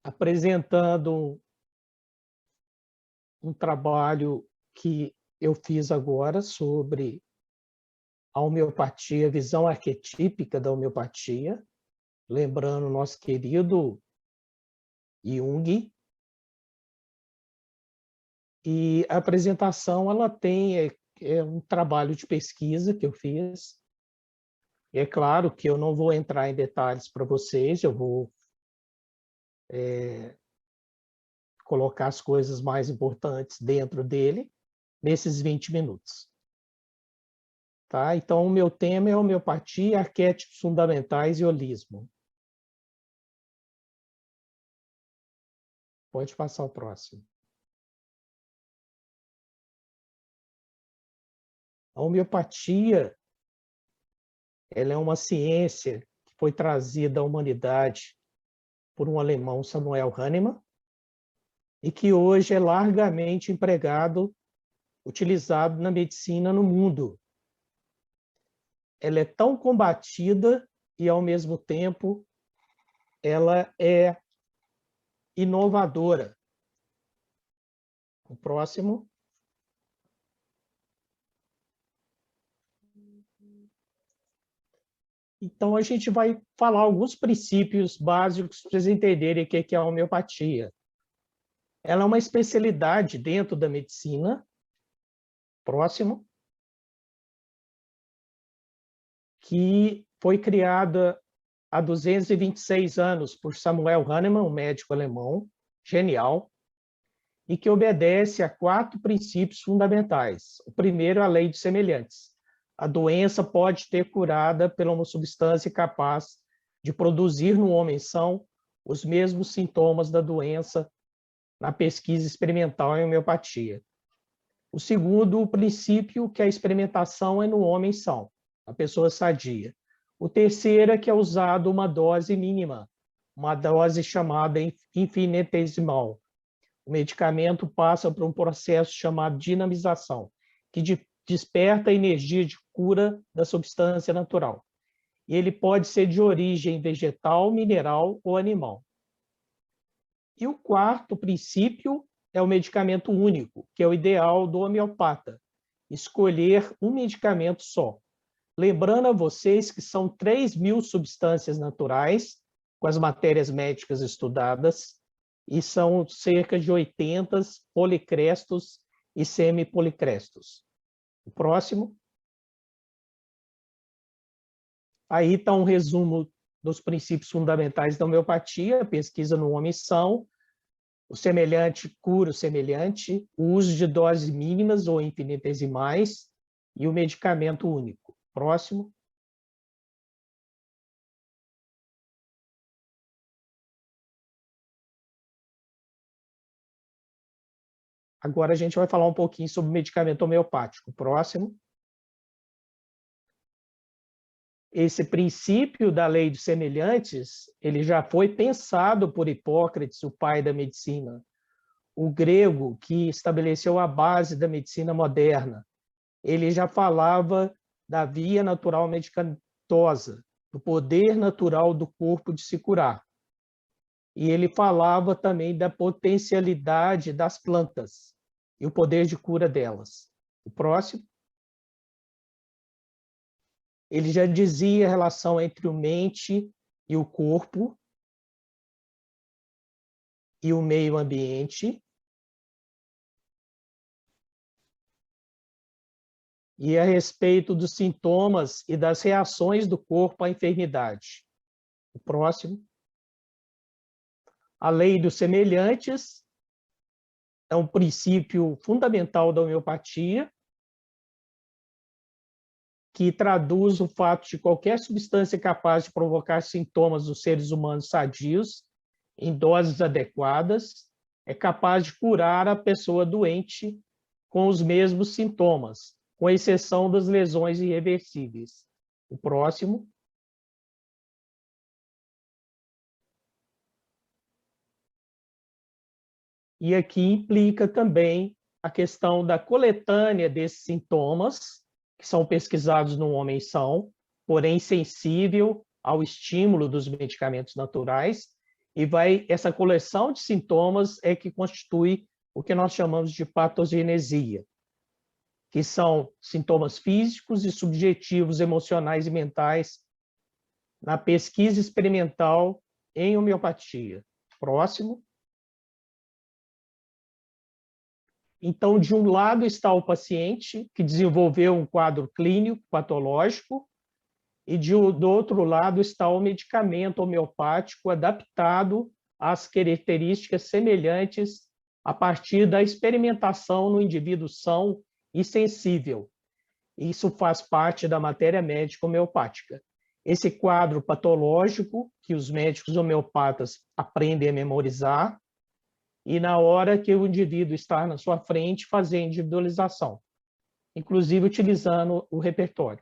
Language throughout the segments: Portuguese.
apresentando um trabalho que eu fiz agora sobre a homeopatia, a visão arquetípica da homeopatia, lembrando nosso querido Jung. E a apresentação ela tem um trabalho de pesquisa que eu fiz. É claro que eu não vou entrar em detalhes para vocês, eu vou colocar as coisas mais importantes dentro dele nesses 20 minutos. Tá? Então, o meu tema é homeopatia, arquétipos fundamentais e holismo. Pode passar o próximo. A homeopatia ela é uma ciência que foi trazida à humanidade por um alemão, Samuel Hahnemann, e que hoje é largamente utilizado na medicina no mundo. Ela é tão combatida e, ao mesmo tempo, ela é inovadora. O próximo. Então, a gente vai falar alguns princípios básicos para vocês entenderem o que é a homeopatia. Ela é uma especialidade dentro da medicina. Próximo. Que foi criada há 226 anos por Samuel Hahnemann, um médico alemão, genial, e que obedece a 4 princípios fundamentais. O primeiro, a lei dos semelhantes. A doença pode ter curada por uma substância capaz de produzir no homem são os mesmos sintomas da doença na pesquisa experimental em homeopatia. O segundo, o princípio que a experimentação é no homem são, a pessoa sadia. O terceiro é que é usado uma dose mínima, uma dose chamada infinitesimal. O medicamento passa por um processo chamado dinamização, que desperta a energia de cura da substância natural. E ele pode ser de origem vegetal, mineral ou animal. E o quarto princípio é o medicamento único, que é o ideal do homeopata, escolher um medicamento só. Lembrando a vocês que são 3.000 substâncias naturais, com as matérias médicas estudadas, e são cerca de 80 policrestos e semipolicrestos. O próximo. Aí está um resumo dos princípios fundamentais da homeopatia, pesquisa no homem são, o semelhante cura o semelhante, o uso de doses mínimas ou infinitesimais e o medicamento único. Próximo. Agora a gente vai falar um pouquinho sobre medicamento homeopático. Próximo. Esse princípio da lei dos semelhantes, ele já foi pensado por Hipócrates, o pai da medicina, o grego que estabeleceu a base da medicina moderna. Ele já falava da via natural medicamentosa, do poder natural do corpo de se curar. E ele falava também da potencialidade das plantas e o poder de cura delas. O próximo. Ele já dizia a relação entre o mente e o corpo e o meio ambiente. E a respeito dos sintomas e das reações do corpo à enfermidade. O próximo. A lei dos semelhantes é um princípio fundamental da homeopatia, que traduz o fato de qualquer substância capaz de provocar sintomas dos seres humanos sadios, em doses adequadas, é capaz de curar a pessoa doente com os mesmos sintomas, com exceção das lesões irreversíveis. O próximo. E aqui implica também a questão da coletânea desses sintomas, que são pesquisados no homem são, porém sensível ao estímulo dos medicamentos naturais, essa coleção de sintomas é que constitui o que nós chamamos de patogenesia, que são sintomas físicos e subjetivos, emocionais e mentais na pesquisa experimental em homeopatia. Próximo. Então, de um lado está o paciente que desenvolveu um quadro clínico patológico e do outro lado está o medicamento homeopático adaptado às características semelhantes a partir da experimentação no indivíduo são e sensível. Isso faz parte da matéria médica homeopática. Esse quadro patológico que os médicos homeopatas aprendem a memorizar e na hora que o indivíduo está na sua frente fazer a individualização, inclusive utilizando o repertório,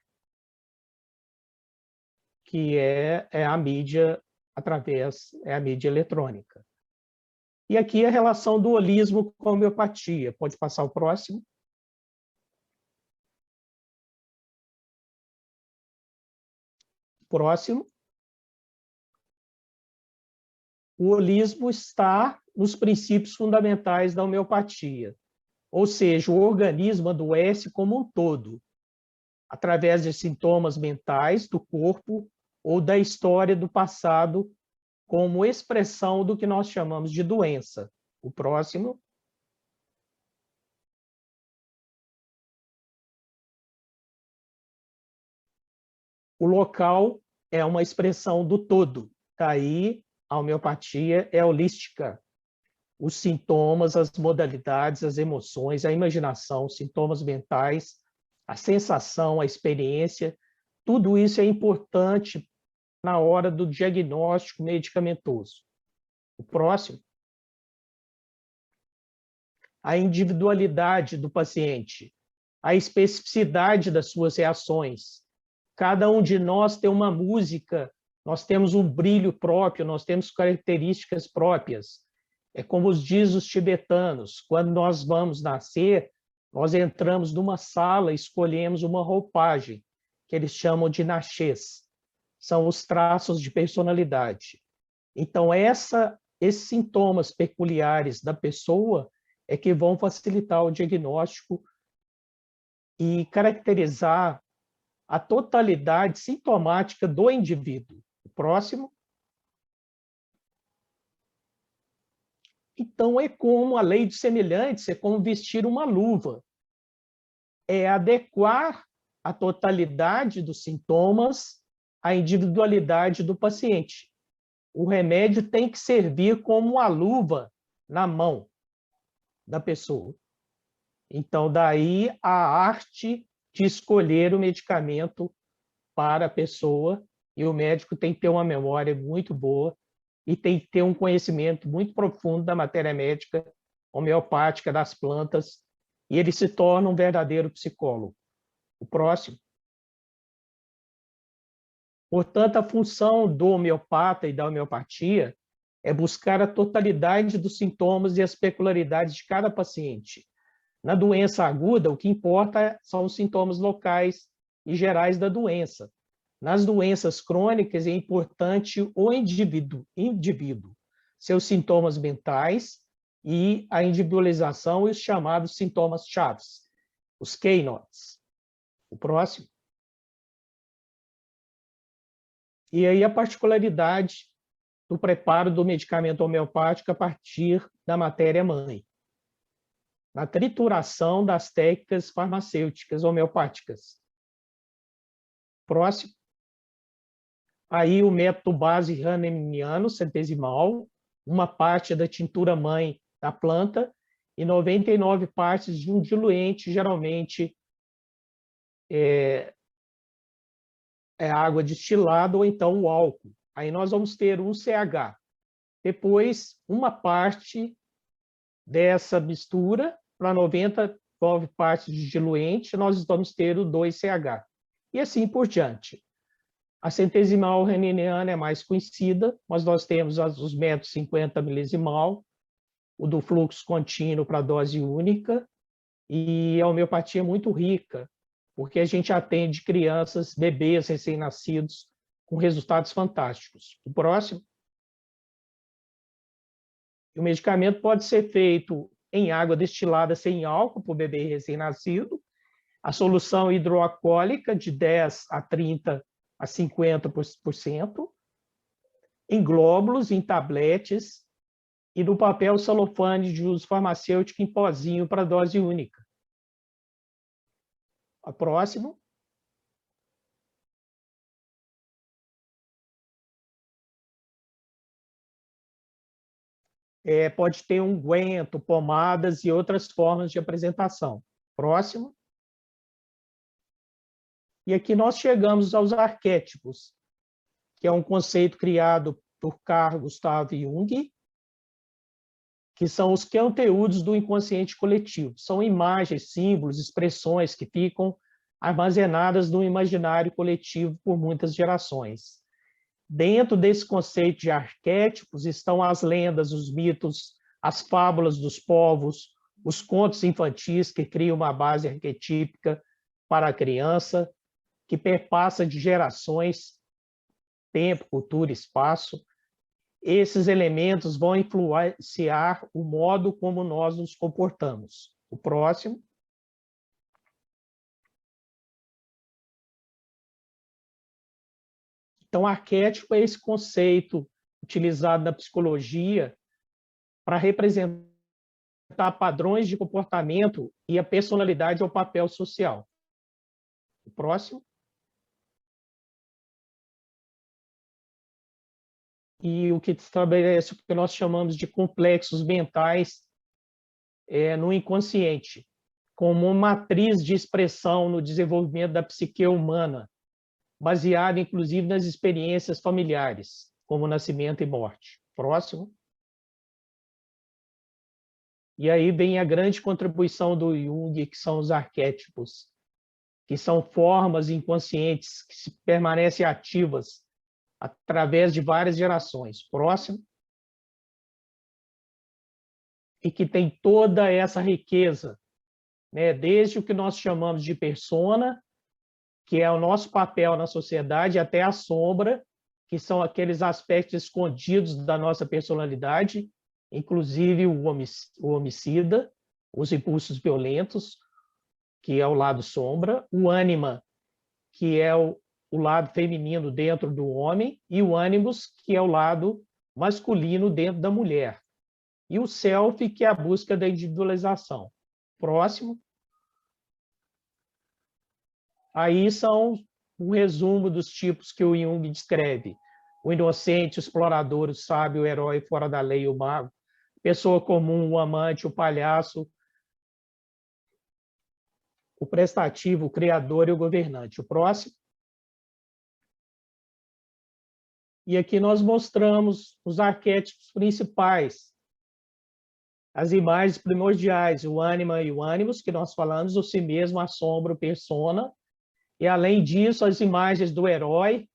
que é a mídia a mídia eletrônica. E aqui a relação do holismo com a homeopatia. Pode passar o próximo. Próximo. O holismo está nos princípios fundamentais da homeopatia, ou seja, o organismo adoece como um todo, através de sintomas mentais do corpo ou da história do passado, como expressão do que nós chamamos de doença. O próximo. O local é uma expressão do todo. Daí, a homeopatia é holística. Os sintomas, as modalidades, as emoções, a imaginação, sintomas mentais, a sensação, a experiência, tudo isso é importante na hora do diagnóstico medicamentoso. O próximo. A individualidade do paciente, a especificidade das suas reações. Cada um de nós tem uma música, nós temos um brilho próprio, nós temos características próprias. É como diz os tibetanos, quando nós vamos nascer, nós entramos numa sala e escolhemos uma roupagem, que eles chamam de nachês. São os traços de personalidade. Então, esses sintomas peculiares da pessoa é que vão facilitar o diagnóstico e caracterizar a totalidade sintomática do indivíduo. O próximo. Então, é como a lei dos semelhantes, é como vestir uma luva. É adequar a totalidade dos sintomas à individualidade do paciente. O remédio tem que servir como uma luva na mão da pessoa. Então, daí a arte de escolher o medicamento para a pessoa, e o médico tem que ter uma memória muito boa e tem que ter um conhecimento muito profundo da matéria médica homeopática, das plantas, e ele se torna um verdadeiro psicólogo. O próximo. Portanto, a função do homeopata e da homeopatia é buscar a totalidade dos sintomas e as peculiaridades de cada paciente. Na doença aguda, o que importa são os sintomas locais e gerais da doença. Nas doenças crônicas, é importante o indivíduo, seus sintomas mentais e a individualização e os chamados sintomas chaves, os keynotes. O próximo. E aí a particularidade do preparo do medicamento homeopático a partir da matéria-mãe. Na trituração das técnicas farmacêuticas homeopáticas. Próximo. Aí o método base hahnemanniano, centesimal, uma parte da tintura-mãe da planta e 99 partes de um diluente, geralmente é água destilada ou então o álcool. Aí nós vamos ter um CH. Depois, uma parte dessa mistura para 99 partes de diluente, nós vamos ter o 2CH. E assim por diante. A centesimal hahnemanniana é mais conhecida, mas nós temos os métodos 50 milesimal, o do fluxo contínuo para dose única, e a homeopatia é muito rica, porque a gente atende crianças, bebês recém-nascidos, com resultados fantásticos. O próximo. O medicamento pode ser feito em água destilada sem álcool para o bebê recém-nascido, a solução hidroalcoólica de 10 a 30 a 50%, em glóbulos, em tabletes e no papel celofane de uso farmacêutico em pozinho para dose única. A próxima. Pode ter unguento, pomadas e outras formas de apresentação. Próximo. E aqui nós chegamos aos arquétipos, que é um conceito criado por Carl Gustav Jung, que são os conteúdos do inconsciente coletivo. São imagens, símbolos, expressões que ficam armazenadas no imaginário coletivo por muitas gerações. Dentro desse conceito de arquétipos estão as lendas, os mitos, as fábulas dos povos, os contos infantis que criam uma base arquetípica para a criança, que perpassa de gerações, tempo, cultura, espaço. Esses elementos vão influenciar o modo como nós nos comportamos. O próximo. Então, arquétipo é esse conceito utilizado na psicologia para representar padrões de comportamento e a personalidade ao papel social. O próximo. E o que estabelece o que nós chamamos de complexos mentais no inconsciente, como uma matriz de expressão no desenvolvimento da psique humana, baseada inclusive nas experiências familiares, como nascimento e morte. Próximo. E aí vem a grande contribuição do Jung, que são os arquétipos, que são formas inconscientes que permanecem ativas através de várias gerações. Próximo. E que tem toda essa riqueza, né? Desde o que nós chamamos de persona, que é o nosso papel na sociedade, até a sombra, que são aqueles aspectos escondidos da nossa personalidade, inclusive o homicida, os impulsos violentos, que é o lado sombra, o ânima, que é o lado feminino dentro do homem, e o ânimos, que é o lado masculino dentro da mulher. E o self, que é a busca da individualização. Próximo. Aí são um resumo dos tipos que o Jung descreve. O inocente, o explorador, o sábio, o herói, fora da lei, o mago, pessoa comum, o amante, o palhaço, o prestativo, o criador e o governante. O próximo. E aqui nós mostramos os arquétipos principais, as imagens primordiais, o ânima e o ânimos, que nós falamos, o si mesmo, a sombra, o persona, e além disso, as imagens do herói,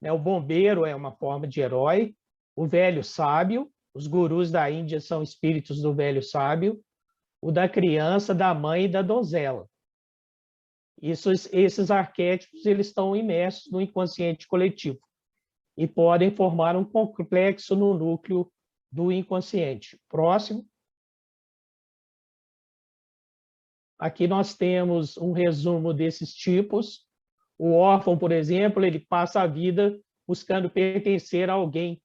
né? O bombeiro é uma forma de herói, o velho sábio, os gurus da Índia são espíritos do velho sábio, o da criança, da mãe e da donzela. Esses arquétipos eles estão imersos no inconsciente coletivo e podem formar um complexo no núcleo do inconsciente. Próximo. Aqui nós temos um resumo desses tipos. O órfão, por exemplo, ele passa a vida buscando pertencer a alguém.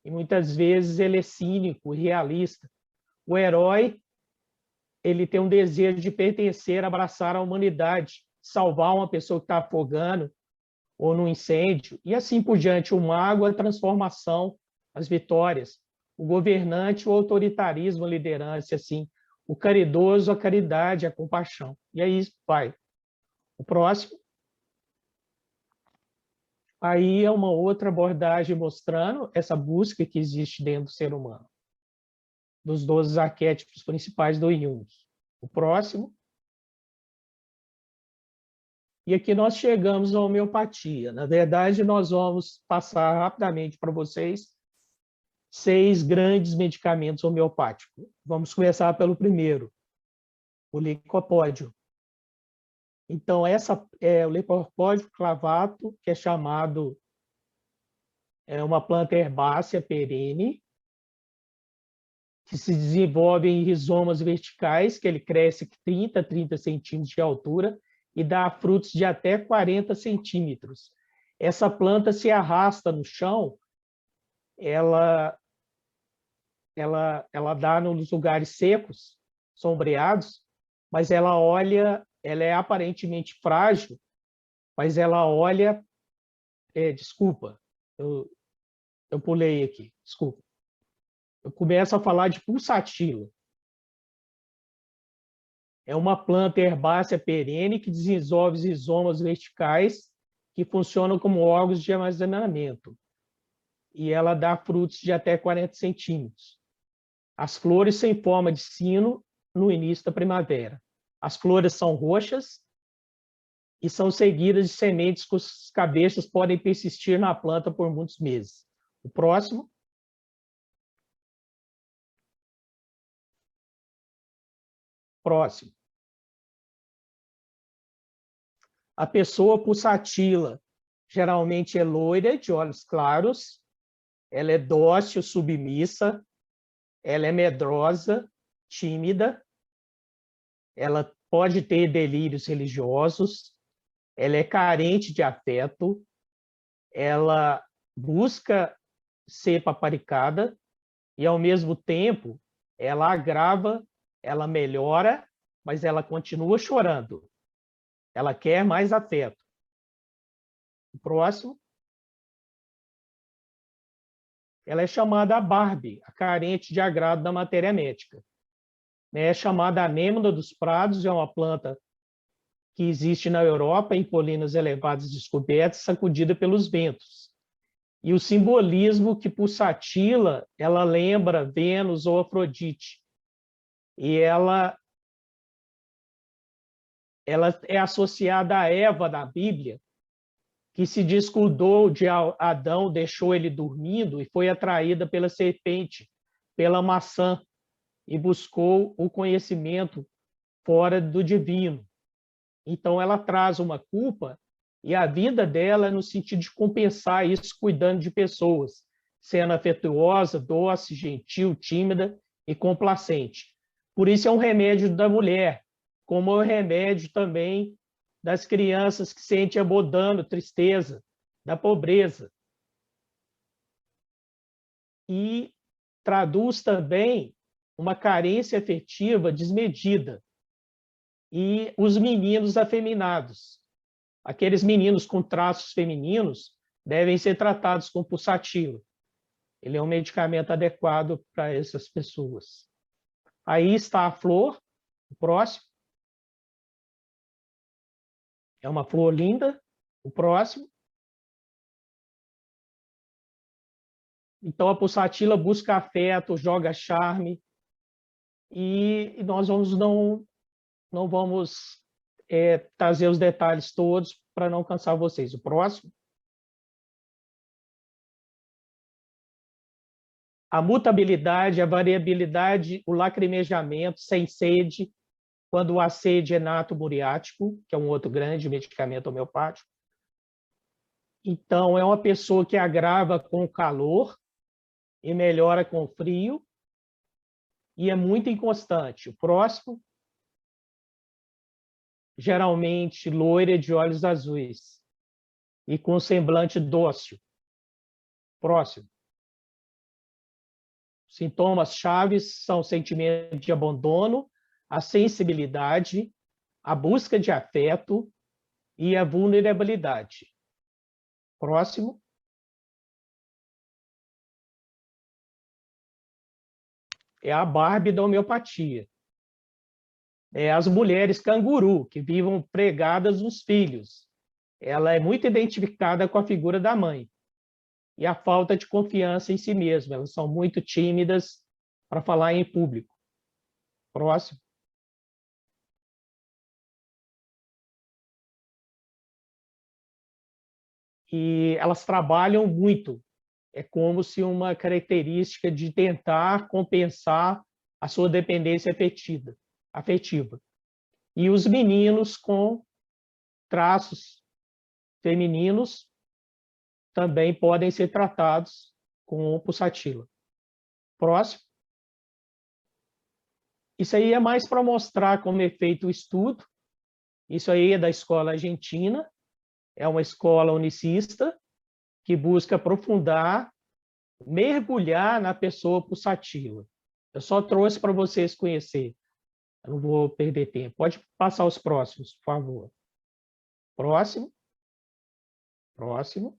E muitas vezes ele é cínico, realista. O herói, ele tem um desejo de pertencer, abraçar a humanidade, salvar uma pessoa que está afogando ou num incêndio, e assim por diante. O mago, a transformação, as vitórias. O governante, o autoritarismo, a liderança, assim. O caridoso, a caridade, a compaixão. E aí vai. O próximo. Aí é uma outra abordagem mostrando essa busca que existe dentro do ser humano, dos 12 arquétipos principais do Jung. O próximo. E aqui nós chegamos à homeopatia. Na verdade, nós vamos passar rapidamente para vocês 6 grandes medicamentos homeopáticos. Vamos começar pelo primeiro, o licopódio. Então, essa é o licopódio clavato, que é chamado uma planta herbácea perene, que se desenvolve em rizomas verticais, que ele cresce 30 centímetros de altura e dá frutos de até 40 centímetros. Essa planta se arrasta no chão, ela dá nos lugares secos, sombreados, mas ela é aparentemente frágil, mas ela olha, desculpa, eu pulei aqui, desculpa. Eu começo a falar de pulsatila. É uma planta herbácea perene que desenvolve rizomas verticais que funcionam como órgãos de armazenamento. E ela dá frutos de até 40 centímetros. As flores sem forma de sino no início da primavera. As flores são roxas e são seguidas de sementes cujos cabeças podem persistir na planta por muitos meses. O próximo. Próximo. A pessoa pulsatila geralmente é loira, de olhos claros, ela é dócil, submissa, ela é medrosa, tímida, ela pode ter delírios religiosos, ela é carente de afeto, ela busca ser paparicada e, ao mesmo tempo, ela agrava, ela melhora, mas ela continua chorando. Ela quer mais afeto. O próximo. Ela é chamada a Barbie, a carente de agrado da matéria médica. É chamada anêmona dos prados, é uma planta que existe na Europa, em colinas elevadas descobertas, sacudida pelos ventos. E o simbolismo que pulsatila, ela lembra Vênus ou Afrodite. E ela é associada a Eva da Bíblia, que se descuidou de Adão, deixou ele dormindo e foi atraída pela serpente, pela maçã, e buscou o conhecimento fora do divino. Então, ela traz uma culpa e a vida dela é no sentido de compensar isso cuidando de pessoas, sendo afetuosa, doce, gentil, tímida e complacente. Por isso é um remédio da mulher, como é um remédio também das crianças que sentem abodando, tristeza, da pobreza. E traduz também uma carência afetiva desmedida. E os meninos afeminados. Aqueles meninos com traços femininos devem ser tratados com pulsatila. Ele é um medicamento adequado para essas pessoas. Aí está a flor, o próximo. É uma flor linda, o próximo. Então, a pulsatila busca afeto, joga charme, e nós não vamos trazer os detalhes todos para não cansar vocês. O próximo. A mutabilidade, a variabilidade, o lacrimejamento sem sede, quando há sede é nato muriático, que é um outro grande medicamento homeopático. Então, é uma pessoa que agrava com o calor e melhora com o frio, e é muito inconstante. O próximo. Geralmente loira de olhos azuis e com semblante dócil. Próximo. Sintomas chaves são o sentimento de abandono, a sensibilidade, a busca de afeto e a vulnerabilidade. Próximo. É a Barbie da homeopatia. É as mulheres canguru, que vivem pregadas nos filhos. Ela é muito identificada com a figura da mãe. E a falta de confiança em si mesma. Elas são muito tímidas para falar em público. Próximo. E elas trabalham muito. É como se uma característica de tentar compensar a sua dependência afetiva. E os meninos com traços femininos também podem ser tratados com pulsatila. Próximo. Isso aí é mais para mostrar como é feito o estudo. Isso aí é da escola argentina, é uma escola unicista que busca aprofundar, mergulhar na pessoa pulsativa. Eu só trouxe para vocês conhecer. Eu não vou perder tempo. Pode passar os próximos, por favor. Próximo. Próximo.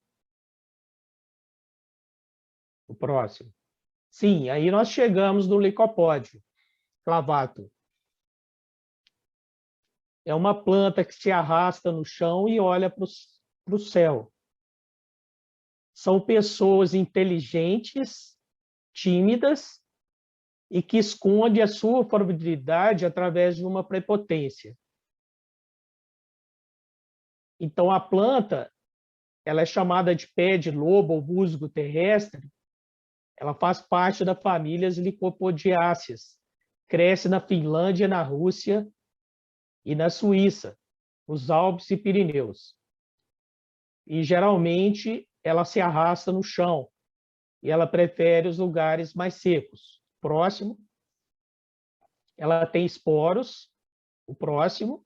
O próximo. Sim, aí nós chegamos no licopódio clavato. É uma planta que se arrasta no chão e olha para o céu. São pessoas inteligentes, tímidas e que escondem a sua fragilidade através de uma prepotência. Então, a planta, ela é chamada de pé de lobo ou musgo terrestre. Ela faz parte da família Lycopodiaceae. Cresce na Finlândia, na Rússia e na Suíça, nos Alpes e Pirineus. E, geralmente, ela se arrasta no chão e ela prefere os lugares mais secos. Próximo. Ela tem esporos. O próximo.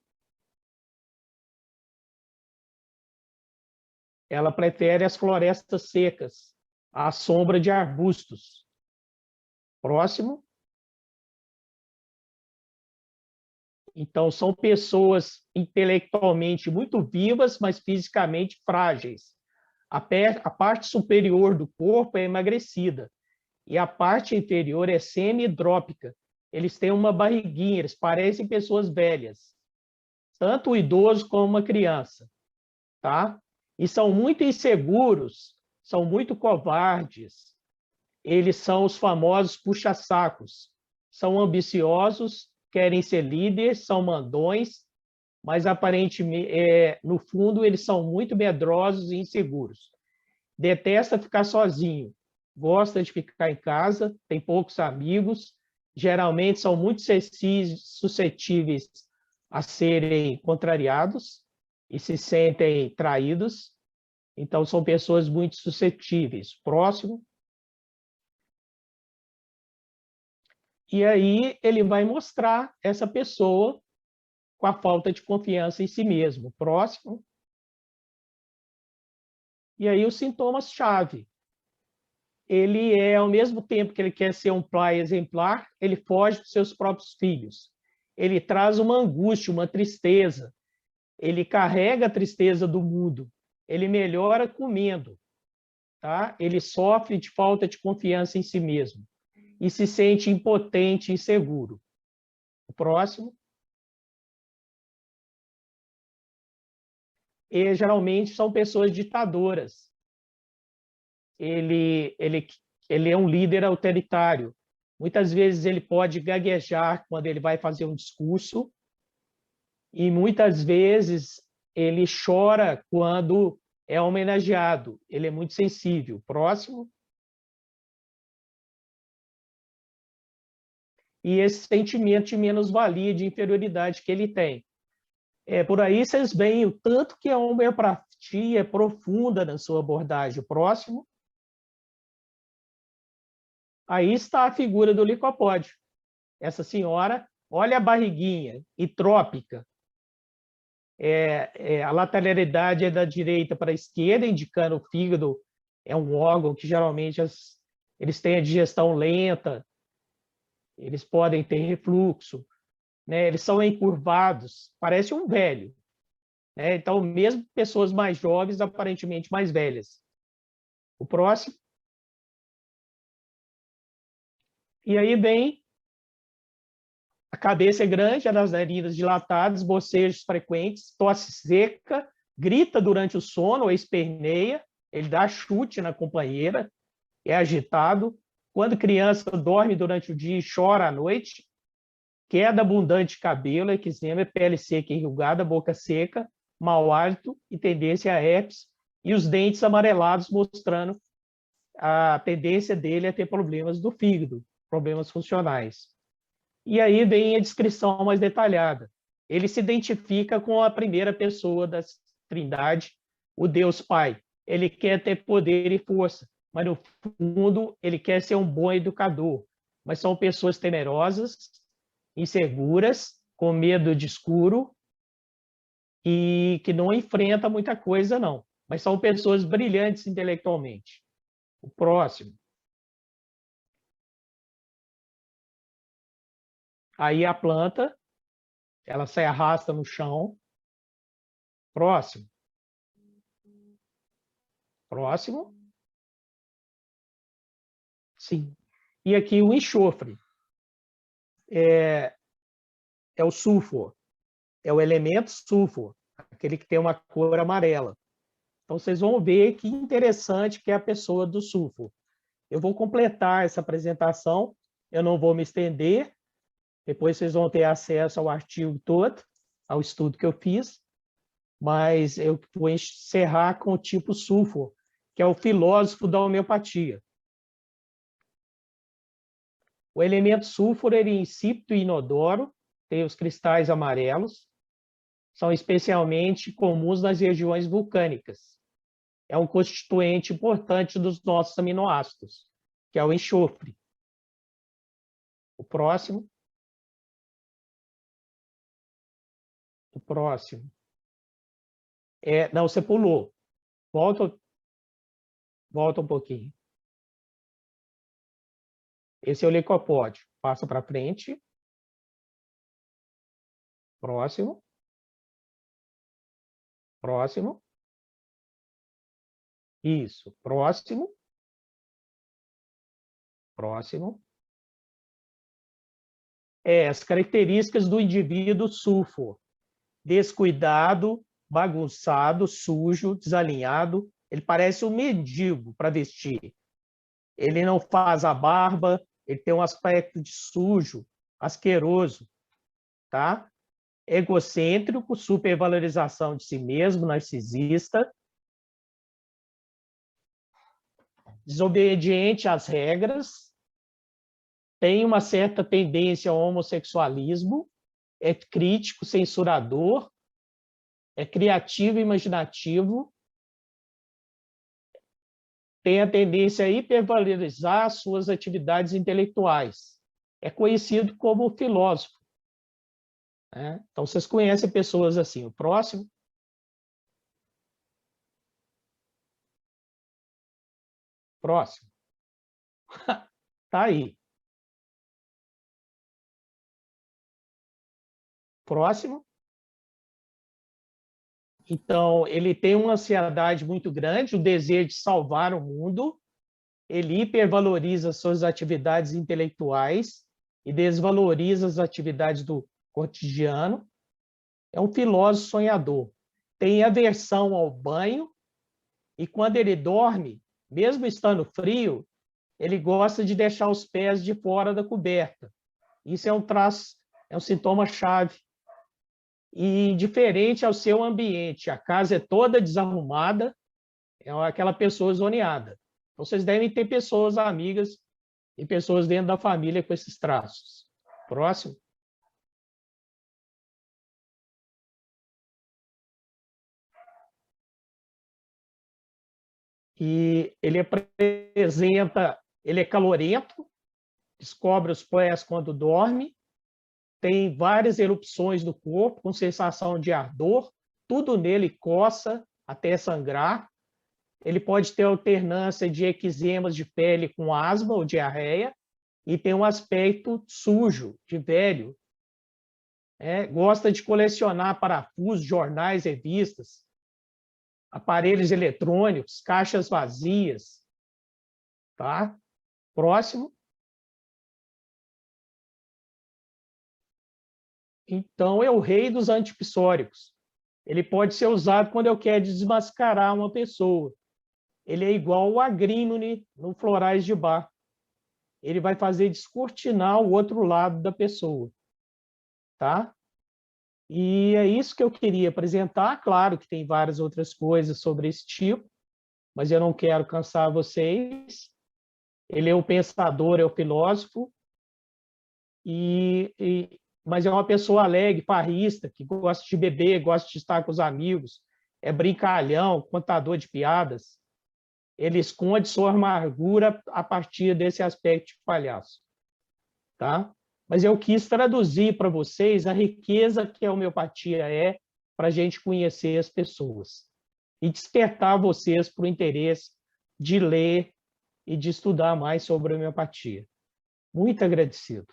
Ela prefere as florestas secas, à sombra de arbustos. Próximo. Então, são pessoas intelectualmente muito vivas, mas fisicamente frágeis. A parte superior do corpo é emagrecida e a parte inferior é semi-hidrópica. Eles têm uma barriguinha, eles parecem pessoas velhas, tanto o idoso como uma criança, tá? E são muito inseguros, são muito covardes. Eles são os famosos puxa-sacos. São ambiciosos, querem ser líderes, são mandões, mas aparentemente, no fundo, eles são muito medrosos e inseguros. Detesta ficar sozinho, gosta de ficar em casa, tem poucos amigos, geralmente são muito suscetíveis a serem contrariados e se sentem traídos. Então, são pessoas muito suscetíveis. Próximo. E aí ele vai mostrar essa pessoa com a falta de confiança em si mesmo. Próximo. E aí os sintomas-chave. Ele é, ao mesmo tempo que ele quer ser um pai exemplar, ele foge dos seus próprios filhos. Ele traz uma angústia, uma tristeza. Ele carrega a tristeza do mundo. Ele melhora comendo. Tá? Ele sofre de falta de confiança em si mesmo e se sente impotente e inseguro. O próximo. E, geralmente são pessoas ditadoras. Ele é um líder autoritário. Muitas vezes ele pode gaguejar quando ele vai fazer um discurso e muitas vezes ele chora quando é homenageado. Ele é muito sensível. Próximo. E esse sentimento de menos-valia, de inferioridade que ele tem. Por aí vocês veem o tanto que a homeopatia é profunda na sua abordagem. O próximo. Aí está a figura do licopódio. Essa senhora, olha a barriguinha, hidrópica. A lateralidade é da direita para a esquerda, indicando o fígado é um órgão que geralmente eles têm a digestão lenta, eles podem ter refluxo, né? Eles são encurvados, parece um velho. Né? Então, mesmo pessoas mais jovens, aparentemente mais velhas. O próximo. E aí vem a cabeça é grande, as narinas dilatadas, bocejos frequentes, tosse seca, grita durante o sono ou esperneia, ele dá chute na companheira, é agitado. Quando criança, dorme durante o dia e chora à noite. Queda abundante de cabelo, eczema, pele seca e enrugada, boca seca, mau hálito e tendência a herpes, e os dentes amarelados, mostrando a tendência dele a ter problemas do fígado, problemas funcionais. E aí vem a descrição mais detalhada. Ele se identifica com a primeira pessoa da Trindade, o Deus Pai. Ele quer ter poder e força, mas no fundo ele quer ser um bom educador. Mas são pessoas temerosas, inseguras, com medo de escuro e que não enfrenta muita coisa, não. Mas são pessoas brilhantes intelectualmente. O próximo. Aí a planta, ela se arrasta no chão. Próximo. Próximo. Sim. E aqui o enxofre. É o sulfur. É o elemento sulfur, aquele que tem uma cor amarela. Então, vocês vão ver que interessante que é a pessoa do sulfur. Eu vou completar essa apresentação, eu não vou me estender, depois vocês vão ter acesso ao artigo todo, ao estudo que eu fiz, mas eu vou encerrar com o tipo sulfur, que é o filósofo da homeopatia. O elemento sulfur ele é insípido e inodoro, tem os cristais amarelos, são especialmente comuns nas regiões vulcânicas. É um constituinte importante dos nossos aminoácidos, que é o enxofre. O próximo. O próximo. Não, você pulou. Volta um pouquinho. Esse é o licopódio. Passa para frente. Próximo. Próximo. Isso. Próximo. Próximo. As características do indivíduo sulfur. Descuidado, bagunçado, sujo, desalinhado. Ele parece um mendigo para vestir. Ele não faz a barba, ele tem um aspecto de sujo, asqueroso, tá? Egocêntrico, supervalorização de si mesmo, narcisista, desobediente às regras, tem uma certa tendência ao homossexualismo, é crítico, censurador, é criativo e imaginativo, tem a tendência a hipervalorizar suas atividades intelectuais. É conhecido como filósofo. Né? Então, vocês conhecem pessoas assim. O próximo. Próximo. Tá aí. Próximo. Então, ele tem uma ansiedade muito grande, o desejo de salvar o mundo, ele hipervaloriza suas atividades intelectuais e desvaloriza as atividades do cotidiano. É um filósofo sonhador. Tem aversão ao banho e, quando ele dorme, mesmo estando frio, ele gosta de deixar os pés de fora da coberta. Isso é um traço, é um sintoma chave. E diferente ao seu ambiente, a casa é toda desarrumada, é aquela pessoa zoneada. Então, vocês devem ter pessoas amigas e pessoas dentro da família com esses traços. Próximo. E ele apresenta, ele é calorento, descobre os pés quando dorme, tem várias erupções no corpo, com sensação de ardor, tudo nele coça até sangrar. Ele pode ter alternância de eczemas de pele com asma ou diarreia e tem um aspecto sujo, de velho. Gosta de colecionar parafusos, jornais, revistas, aparelhos eletrônicos, caixas vazias. Tá? Próximo. Então, é o rei dos antipsóricos. Ele pode ser usado quando eu quero desmascarar uma pessoa. Ele é igual o agrínone no Florais de Bach. Ele vai fazer descortinar o outro lado da pessoa. Tá? E é isso que eu queria apresentar. Claro que tem várias outras coisas sobre esse tipo, mas eu não quero cansar vocês. Ele é o pensador, é o filósofo, mas é uma pessoa alegre, parrista, que gosta de beber, gosta de estar com os amigos, é brincalhão, contador de piadas. Ele esconde sua amargura a partir desse aspecto de palhaço. Tá? mas eu quis traduzir para vocês a riqueza que a homeopatia é para a gente conhecer as pessoas e despertar vocês para o interesse de ler e de estudar mais sobre a homeopatia. Muito agradecido.